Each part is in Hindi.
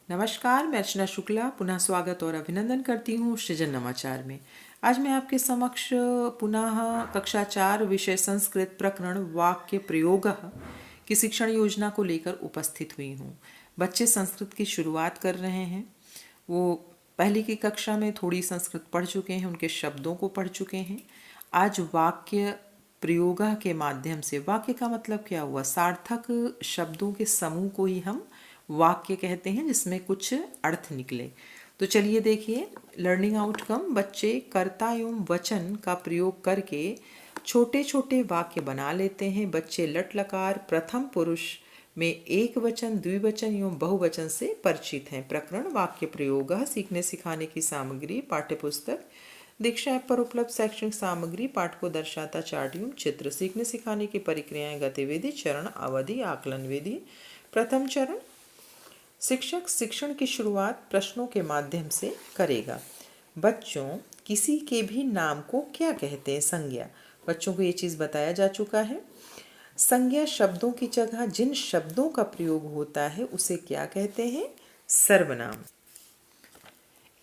नमस्कार, मैं अर्चना शुक्ला पुनः स्वागत और अभिनंदन करती हूँ सृजन नवाचार में। आज मैं आपके समक्ष पुनः कक्षा 4 विषय संस्कृत प्रकरण वाक्य प्रयोग की शिक्षण योजना को लेकर उपस्थित हुई हूँ। बच्चे संस्कृत की शुरुआत कर रहे हैं। वो पहली की कक्षा में थोड़ी संस्कृत पढ़ चुके हैं, उनके शब्दों को पढ़ चुके हैं। आज वाक्य प्रयोग के माध्यम से, वाक्य का मतलब क्या हुआ, सार्थक शब्दों के समूह को ही हम वाक्य कहते हैं जिसमें कुछ अर्थ निकले। तो चलिए देखिए, लर्निंग आउटकम, बच्चे कर्ता एवं वचन का प्रयोग करके छोटे छोटे वाक्य बना लेते हैं। बच्चे लट लकार प्रथम पुरुष में एक वचन, द्विवचन एवं बहुवचन से परिचित हैं। प्रकरण वाक्य प्रयोग सीखने सिखाने की सामग्री पाठ्यपुस्तक दीक्षा ऐप पर उपलब्ध शैक्षणिक सामग्री पाठ को दर्शाता चार्ट एवं चित्र। सीखने सिखाने की प्रक्रियाएं, गतिविधि, चरण, अवधि, आकलन विधि। प्रथम चरण, शिक्षक शिक्षण की शुरुआत प्रश्नों के माध्यम से करेगा। बच्चों, किसी के भी नाम को क्या कहते हैं? संज्ञा। बच्चों को ये चीज़ बताया जा चुका है। संज्ञा शब्दों की जगह जिन शब्दों का प्रयोग होता है उसे क्या कहते हैं? सर्वनाम।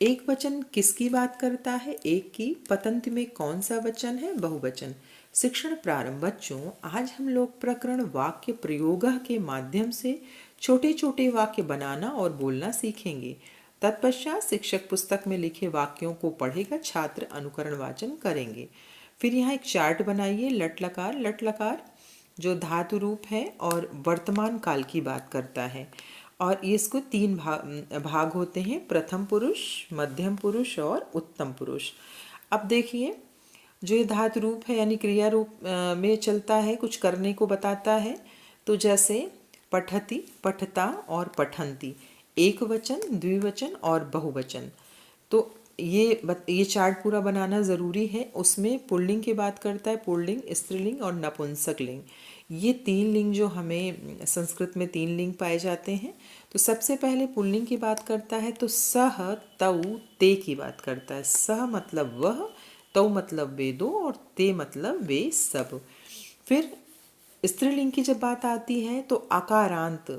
एक वचन किसकी बात करता है? एक की। पतंत में कौन सा वचन है? बहुवचन। शिक्षण प्रारंभ। बच्चों, आज हम लोग प्रकरण वाक्य प्रयोग के माध्यम से छोटे छोटे वाक्य बनाना और बोलना सीखेंगे। तत्पश्चात शिक्षक पुस्तक में लिखे वाक्यों को पढ़ेगा, छात्र अनुकरण वाचन करेंगे। फिर यहाँ एक चार्ट बनाइए। लट लकार, लट लकार जो धातु रूप है और वर्तमान काल की बात करता है, और इसको तीन भाग होते हैं, प्रथम पुरुष, मध्यम पुरुष और उत्तम पुरुष। अब देखिए, जो ये धातु रूप है यानी क्रिया रूप में चलता है, कुछ करने को बताता है। तो जैसे पठति, पठता और पठन्ति, एक वचन, द्विवचन और बहुवचन। तो ये चार्ट पूरा बनाना ज़रूरी है। उसमें पुल्लिंग की बात करता है, पुल्लिंग, स्त्रीलिंग और नपुंसक लिंग। ये तीन लिंग जो हमें संस्कृत में तीन लिंग पाए जाते हैं। तो सबसे पहले पुल्लिंग की बात करता है तो सह, तौ, ते की बात करता है। सह मतलब वह, तौ मतलब वे दो और ते मतलब वे सब। फिर स्त्रीलिंग की जब बात आती है तो आकारांत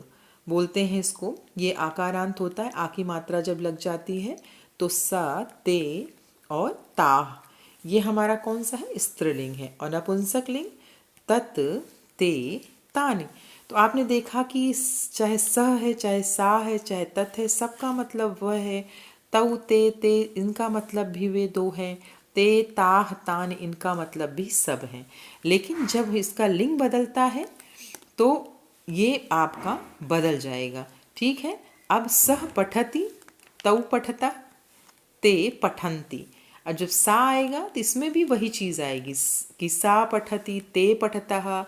बोलते हैं इसको। ये आकारांत होता है, आ की मात्रा जब लग जाती है तो सा, ते और ता, ये हमारा कौन सा है? स्त्रीलिंग है। और नपुंसक लिंग तत्, ते, तानि। तो आपने देखा कि चाहे स है, चाहे सा है, चाहे तत् है, सबका मतलब वह है। तौ, ते इनका मतलब भी वे दो हैं। ते, ताह, तान इनका मतलब भी सब है। लेकिन जब इसका लिंग बदलता है तो ये आपका बदल जाएगा। ठीक है। अब सह पठति, तौ पठता, ते पठन्ति। और जब सा आएगा तो इसमें भी वही चीज़ आएगी कि सा पठति, ते पठतः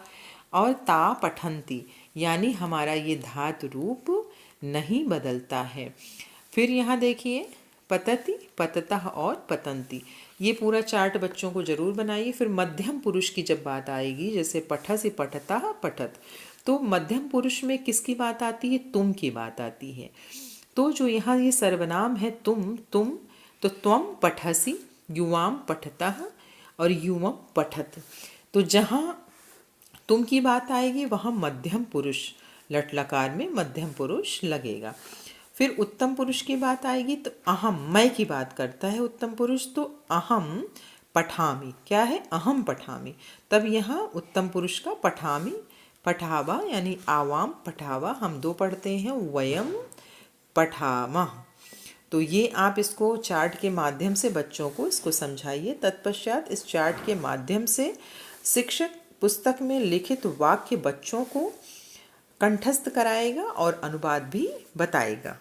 और ता पठन्ति, यानी हमारा ये धातु रूप नहीं बदलता है। फिर यहाँ देखिए, पतति, पततः और पतन्ति। ये पूरा चार्ट बच्चों को जरूर बनाइए। फिर मध्यम पुरुष की जब बात आएगी, जैसे पठसि, पठतः, पठत, तो मध्यम पुरुष में किसकी बात आती है? तुम की बात आती है। तो जो यहाँ ये सर्वनाम है तुम, तो त्वम पठसि, युवाम पठतः और युवम पठत। तो जहाँ तुम की बात आएगी वहाँ मध्यम पुरुष, लट लकार में मध्यम पुरुष लगेगा। फिर उत्तम पुरुष की बात आएगी तो अहम, मैं की बात करता है उत्तम पुरुष, तो अहम पठामि। क्या है? अहम पठामि। तब यहाँ उत्तम पुरुष का पठामि, पठावा यानी आवाम पठावा, हम दो पढ़ते हैं, वयम पठामः। तो ये आप इसको चार्ट के माध्यम से बच्चों को इसको समझाइए। तत्पश्चात इस चार्ट के माध्यम से शिक्षक पुस्तक में लिखित वाक्य बच्चों को कंठस्थ कराएगा और अनुवाद भी बताएगा।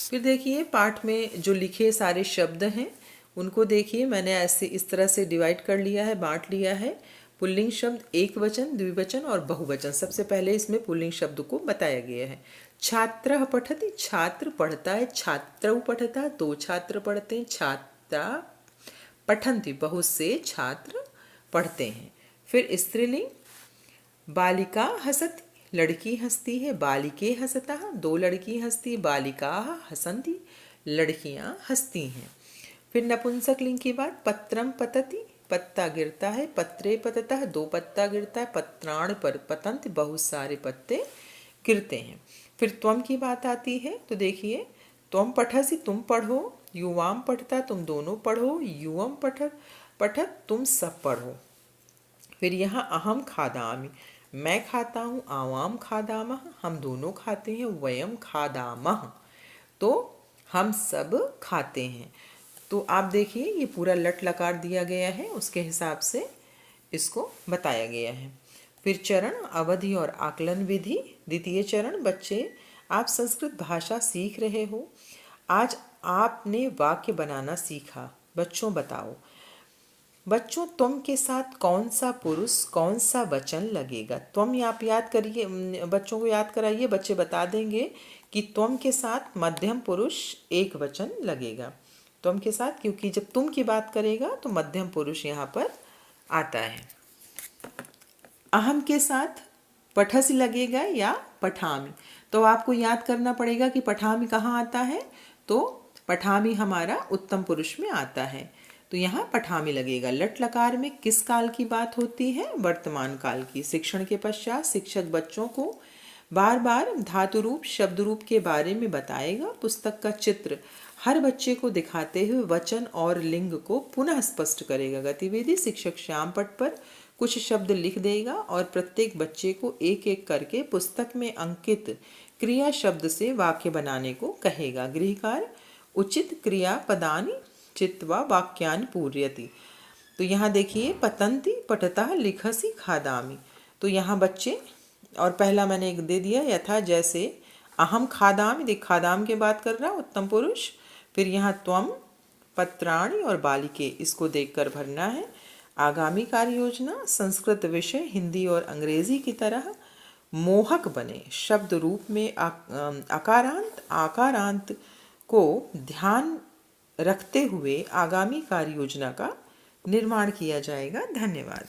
फिर देखिए, पाठ में जो लिखे सारे शब्द हैं उनको देखिए, मैंने ऐसे इस तरह से डिवाइड कर लिया है, बांट लिया है। पुल्लिंग शब्द एक वचन, द्विवचन और बहुवचन। सबसे पहले इसमें पुल्लिंग शब्द को बताया गया है। छात्रः पठति, छात्र पढ़ता है। छात्रौ पठता, दो छात्र पढ़ते हैं। छात्रा पठन्ति, बहुत से छात्र पढ़ते हैं। फिर स्त्रीलिंग, बालिका हसति, लड़की हंसती है। बालिके हसतः, दो लड़की हंसती। बालिका हसन्ति, लड़कियां हंसती हैं। फिर नपुंसक लिंग की बात, पत्रम पतति, पत्ता गिरता है। पत्रे पततः, दो पत्ता गिरता है। पत्राण पर पतंत, बहुत सारे पत्ते गिरते हैं। फिर त्वम की बात आती है तो देखिए, त्वम पठसि तुम पढ़ो, युवाम पठता तुम दोनों पढ़ो, युवम पठत पठत तुम सब पढ़ो। फिर यहाँ अहम खादामि, मैं खाता हूँ, आवाम खादामः, हम दोनों खाते हैं, वयम खादामः, तो हम सब खाते हैं। तो आप देखिए ये पूरा लट लकार दिया गया है, उसके हिसाब से इसको बताया गया है। फिर चरण अवधि और आकलन विधि। द्वितीय चरण, बच्चे आप संस्कृत भाषा सीख रहे हो, आज आपने वाक्य बनाना सीखा, बच्चों बताओ। बच्चों तुम के साथ कौन सा पुरुष कौन सा वचन लगेगा। तुम आप याद करिए, बच्चों को याद कराइए, बच्चे बता देंगे कि तुम के साथ मध्यम पुरुष एक वचन लगेगा। तुम के साथ, क्योंकि जब तुम की बात करेगा तो मध्यम पुरुष यहाँ पर आता है। अहम के साथ पठस लगेगा या पठामी, तो आपको याद करना पड़ेगा कि पठामी कहाँ आता है, तो पठामी हमारा उत्तम पुरुष में आता है, तो यहाँ पठामी लगेगा। लट लकार में किस काल की बात होती है, वर्तमान काल की। शिक्षण के पश्चात शिक्षक बच्चों को बार बार धातु रूप शब्द रूप के बारे में बताएगा। पुस्तक का चित्र हर बच्चे को दिखाते हुए वचन और लिंग को पुनः स्पष्ट करेगा। गतिविधि, शिक्षक श्याम पट पर कुछ शब्द लिख देगा और प्रत्येक बच्चे को एक एक करके पुस्तक में अंकित क्रिया शब्द से वाक्य बनाने को कहेगा। गृह कार्य, उचित क्रिया पदानि चित्वा वाक्यानि पूरयति। तो यहाँ देखिए पतंती पठता लिखसी खादामी, तो यहाँ बच्चे, और पहला मैंने एक दे दिया यथा जैसे अहम खादामी, देख खादाम के बात कर रहा उत्तम पुरुष। फिर यहाँ त्वम, पत्राणि और बालिके, इसको देखकर भरना है। आगामी कार्य योजना, संस्कृत विषय हिंदी और अंग्रेजी की तरह मोहक बने, शब्द रूप में अकारांत आकारांत को ध्यान रखते हुए आगामी कार्य योजना का निर्माण किया जाएगा। धन्यवाद।